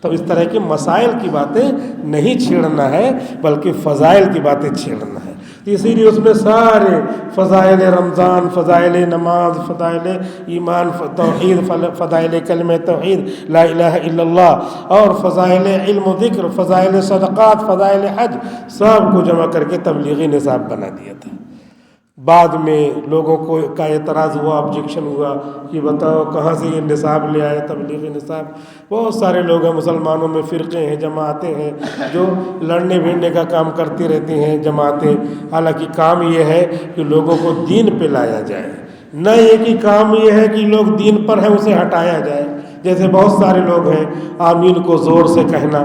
تو اس طرح کے مسائل کی باتیں نہیں چھیڑنا ہے بلکہ فضائل کی باتیں چھیڑنا ہے. اسی لیے اس میں سارے فضائل رمضان، فضائل نماز، فضائل ایمان، توحید، فضائل کلمہ توحید لا الہ الا اللہ، اور فضائل علم و ذکر، فضائل صدقات، فضائل حج، سب کو جمع کر کے تبلیغی نصاب بنا دیا تھا. بعد میں لوگوں کو کا اعتراض ہوا، آبجیکشن ہوا کہ بتاؤ کہاں سے یہ نصاب لے آئے تبلیغی نصاب. بہت سارے لوگ ہیں مسلمانوں میں، فرقے ہیں، جماعتیں ہیں جو لڑنے بھیڑنے کا کام کرتی رہتی ہیں جماعتیں. حالانکہ کام یہ ہے کہ لوگوں کو دین پہ لایا جائے، نہ یہ کہ کام یہ ہے کہ لوگ دین پر ہیں اسے ہٹایا جائے. جیسے بہت سارے لوگ ہیں آمین کو زور سے کہنا،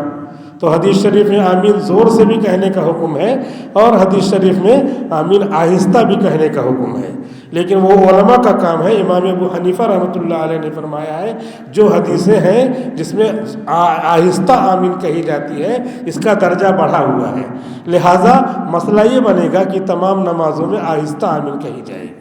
تو حدیث شریف میں آمین زور سے بھی کہنے کا حکم ہے اور حدیث شریف میں آمین آہستہ بھی کہنے کا حکم ہے. لیکن وہ علماء کا کام ہے. امام ابو حنیفہ رحمۃ اللہ علیہ نے فرمایا ہے جو حدیثیں ہیں جس میں آہستہ آمین کہی جاتی ہے اس کا درجہ بڑھا ہوا ہے, لہٰذا مسئلہ یہ بنے گا کہ تمام نمازوں میں آہستہ آمین کہی جائے گی.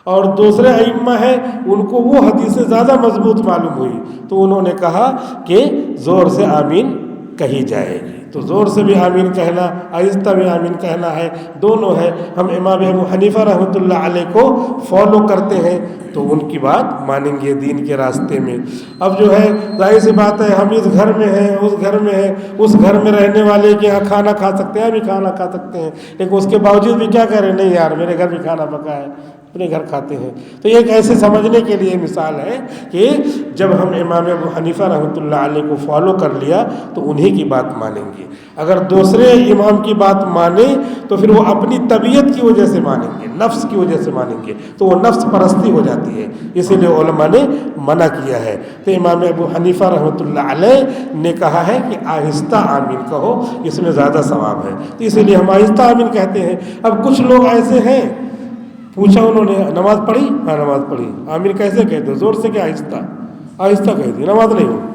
اور دوسرے ائمہ ہیں ان کو وہ حدیثیں زیادہ مضبوط معلوم ہوئی تو انہوں نے کہا کہ زور سے آمین کہی جائے گی. تو زور سے بھی آمین کہنا, آہستہ بھی آمین کہنا ہے, دونوں ہے. ہم امام ابو حنیفہ رحمۃ اللہ علیہ کو فالو کرتے ہیں تو ان کی بات مانیں گے دین کے راستے میں. اب جو ہے ظاہر سی بات ہے ہم اس گھر میں ہیں اس گھر میں ہیں, اس گھر میں رہنے والے کے یہاں کھانا کھا سکتے ہیں, ابھی کھانا کھا سکتے ہیں, لیکن اس کے باوجود بھی کیا کہہ رہے ہیں نہیں یار میرے گھر بھی کھانا پکا ہے, اپنے گھر کھاتے ہیں. تو یہ ایک ایسے سمجھنے کے لیے مثال ہے کہ جب ہم امام ابو حنیفہ رحمۃ اللہ علیہ کو فالو کر لیا تو انہی کی بات مانیں گے. اگر دوسرے امام کی بات مانیں تو پھر وہ اپنی طبیعت کی وجہ سے مانیں گے, نفس کی وجہ سے مانیں گے, تو وہ نفس پرستی ہو جاتی ہے. اسی لیے علماء نے منع کیا ہے. تو امام ابو حنیفہ رحمۃ اللہ علیہ نے کہا ہے کہ آہستہ آمین کہو, اس میں زیادہ ثواب ہے. تو اسی لیے ہم آہستہ آمین کہتے ہیں. اب کچھ لوگ ایسے ہیں, پوچھا انہوں نے نماز پڑھی, ہاں نماز پڑھی, آمین کیسے کہتے ہو, زور سے کہ آہستہ, آہستہ کہتی نماز نہیں ہوگی.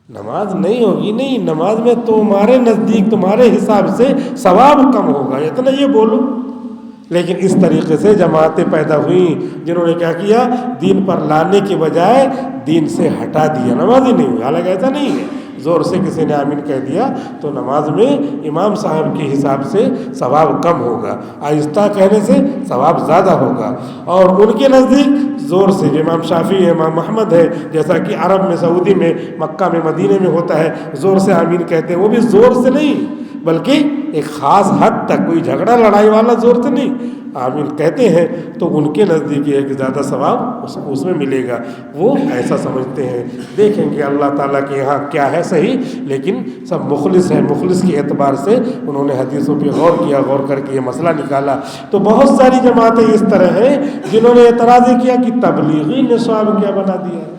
نماز نہیں ہوگی نہیں, نماز میں تمہارے نزدیک تمہارے حساب سے ثواب کم ہوگا, اتنا یہ بولو. لیکن اس طریقے سے جماعتیں پیدا ہوئیں جنہوں نے کیا کیا, دین پر لانے کے بجائے دین سے ہٹا دیا, نماز ہی نہیں ہوئی. حالانکہ ایسا نہیں ہے, زور سے کسی نے آمین کہہ دیا تو نماز میں امام صاحب کے حساب سے ثواب کم ہوگا, آہستہ کہنے سے ثواب زیادہ ہوگا. اور ان کے نزدیک زور سے, جو امام شافعی ہے, امام محمد ہے, جیسا کہ عرب میں, سعودی میں, مکہ میں, مدینے میں ہوتا ہے, زور سے آمین کہتے ہیں. وہ بھی زور سے نہیں بلکہ ایک خاص حد تک, کوئی جھگڑا لڑائی والا زور سے نہیں آمین کہتے ہیں. تو ان کے نزدیک یہ ہے کہ زیادہ ثواب اس میں ملے گا. وہ ایسا سمجھتے ہیں. دیکھیں گے اللہ تعالیٰ کے یہاں کیا ہے صحیح, لیکن سب مخلص ہیں. مخلص کے اعتبار سے انہوں نے حدیثوں پہ غور کیا, غور کر کے یہ مسئلہ نکالا. تو بہت ساری جماعتیں اس طرح ہیں جنہوں نے اعتراض کیا کہ تبلیغی نصاب کیا بنا دیا ہے.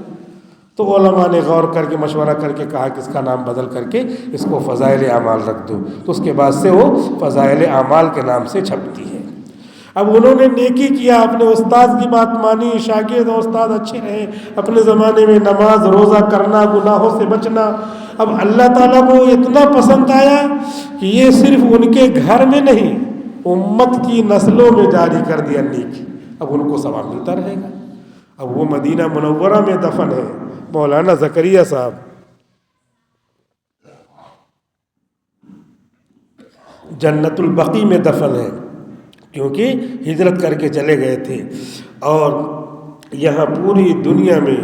تو علماء نے غور کر کے مشورہ کر کے کہا کہ اس کا نام بدل کر کے اس کو فضائل اعمال رکھ دو. تو اس کے بعد سے وہ فضائل اعمال کے نام سے چھپتی ہے. اب انہوں نے نیکی کیا, اپنے استاد کی بات مانی, شاگرد اور استاد اچھے رہے, اپنے زمانے میں نماز روزہ کرنا, گناہوں سے بچنا. اب اللہ تعالیٰ کو اتنا پسند آیا کہ یہ صرف ان کے گھر میں نہیں, امت کی نسلوں میں جاری کر دیا نیکی. اب ان کو ثواب ملتا رہے گا. اب وہ مدینہ منورہ میں دفن ہے, مولانا زکریا صاحب, جنت البقیع میں دفن ہے, کیونکہ ہجرت کر کے چلے گئے تھے. اور یہاں پوری دنیا میں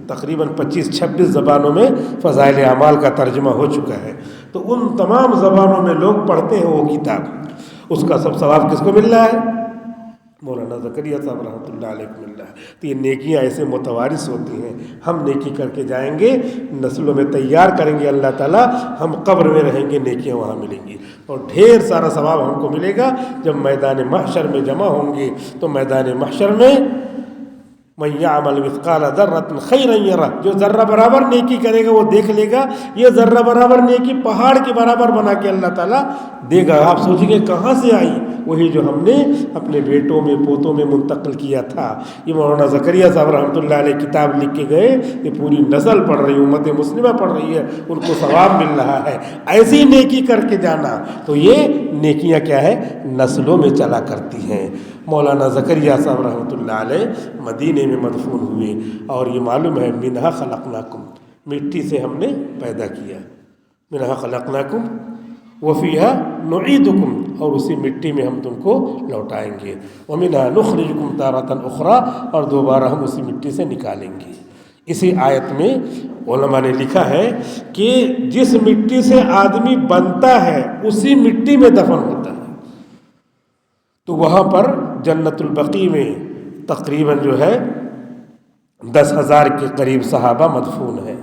تقریباً 25-26 زبانوں میں فضائل اعمال کا ترجمہ ہو چکا ہے. تو ان تمام زبانوں میں لوگ پڑھتے ہیں وہ کتاب. اس کا سب ثواب کس کو مل رہا ہے, مولانا زکریا صاحب رحمۃ اللہ علیہ کو مل رہا ہے. تو یہ نیکیاں ایسے متوارث ہوتی ہیں. ہم نیکی کر کے جائیں گے, نسلوں میں تیار کریں گے اللہ تعالیٰ, ہم قبر میں رہیں گے, نیکیاں وہاں ملیں گی اور ڈھیر سارا ثواب ہم کو ملے گا. جب میدان محشر میں جمع ہوں گے تو میدان محشر میں من یعمل مثقال ذرۃ خیرا یرہ, جو ذرہ برابر نیکی کرے گا وہ دیکھ لے گا. یہ ذرہ برابر نیکی پہاڑ کے برابر بنا کے اللہ تعالیٰ دے گا. آپ سوچیں گے کہاں سے آئی, وہی جو ہم نے اپنے بیٹوں میں پوتوں میں منتقل کیا تھا. یہ مولانا زکریا صاحب رحمۃ اللہ علیہ کتاب لکھ کے گئے, یہ پوری نسل پڑھ رہی, امت مسلمہ پڑھ رہی ہے, ان کو ثواب مل رہا ہے. ایسی نیکی کر کے جانا, تو یہ نیکیاں کیا ہے, نسلوں میں چلا کرتی ہیں. مولانا زکریا صاحب رحمۃ اللہ علیہ مدینے میں مدفون ہوئے, اور یہ معلوم ہے منہا خلقناکم, مٹی سے ہم نے پیدا کیا, منہا خلقناکم وفیہا نعیدکم, اور اسی مٹی میں ہم تم کو لوٹائیں گے. ومنہا نخرجکم تارۃ اخری, اور دوبارہ ہم اسی مٹی سے نکالیں گے. اسی آیت میں علماء نے لکھا ہے کہ جس مٹی سے آدمی بنتا ہے اسی مٹی میں دفن ہوتا ہے. تو وہاں پر جنت البقیع میں تقریباً جو ہے 10,000 کے قریب صحابہ مدفون ہیں.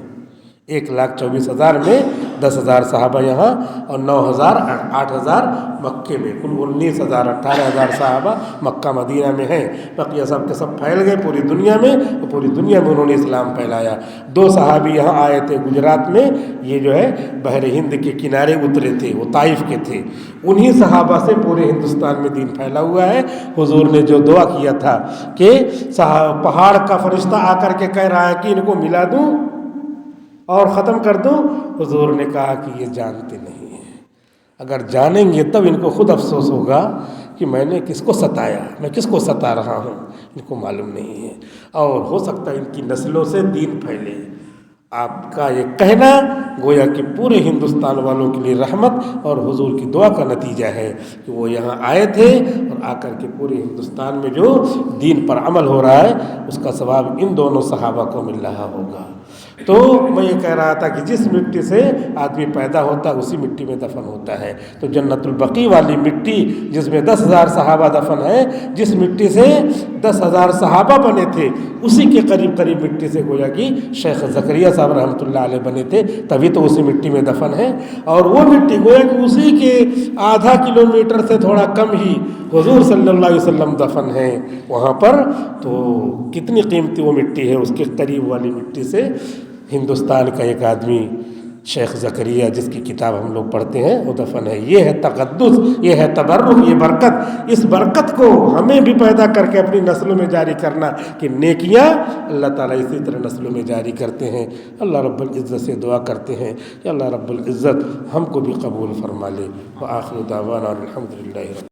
1,24,000 میں 10,000 صحابہ یہاں اور 9,000 8,000 مکے میں، کل 19,000 18,000 صحابہ مکہ مدینہ میں ہیں۔ بقیہ سب کے سب پھیل گئے پوری دنیا میں، اور پوری دنیا میں انہوں نے اسلام پھیلایا۔ 2 صحابی یہاں آئے تھے گجرات میں، یہ جو ہے بحر ہند کے کنارے اترے تھے، وہ طائف کے تھے، انہی صحابہ سے پورے ہندوستان میں دین پھیلا ہوا ہے۔ حضور نے جو دعا کیا تھا کہ پہاڑ کا فرشتہ آ کر کے کہہ رہا ہے کہ ان کو ملا دوں اور ختم کر دوں، حضور نے کہا کہ یہ جانتے نہیں ہیں، اگر جانیں گے تب ان کو خود افسوس ہوگا کہ میں نے کس کو ستایا، میں کس کو ستا رہا ہوں، ان کو معلوم نہیں ہے، اور ہو سکتا ہے ان کی نسلوں سے دین پھیلے۔ آپ کا یہ کہنا گویا کہ پورے ہندوستان والوں کے لیے رحمت اور حضور کی دعا کا نتیجہ ہے کہ وہ یہاں آئے تھے، اور آ کر کے پورے ہندوستان میں جو دین پر عمل ہو رہا ہے اس کا ثواب ان دونوں صحابہ کو مل رہا ہوگا۔ تو میں یہ کہہ رہا تھا کہ جس مٹی سے آدمی پیدا ہوتا ہے اسی مٹی میں دفن ہوتا ہے، تو جنت البقیع والی مٹی جس میں 10,000 صحابہ دفن ہیں، جس مٹی سے 10,000 صحابہ بنے تھے، اسی کے قریب قریب مٹی سے گویا کہ شیخ زکریا صاحب رحمۃ اللہ علیہ بنے تھے، تبھی تو اسی مٹی میں دفن ہیں، اور وہ مٹی گویا کہ اسی کے آدھا کلومیٹر سے تھوڑا کم ہی حضور صلی اللہ علیہ وسلم دفن ہیں وہاں پر۔ تو کتنی قیمتی وہ مٹی ہے، اس کے قریب والی مٹی سے ہندوستان کا ایک آدمی شیخ زکریا جس کی کتاب ہم لوگ پڑھتے ہیں وہ دفن ہے۔ یہ ہے تقدس، یہ ہے تبرک، یہ برکت۔ اس برکت کو ہمیں بھی پیدا کر کے اپنی نسلوں میں جاری کرنا کہ نیکیاں اللہ تعالیٰ اسی طرح نسلوں میں جاری کرتے ہیں۔ اللہ رب العزت سے دعا کرتے ہیں کہ اللہ رب العزت ہم کو بھی قبول فرما لے۔ وآخر دعوانا الحمدللہ۔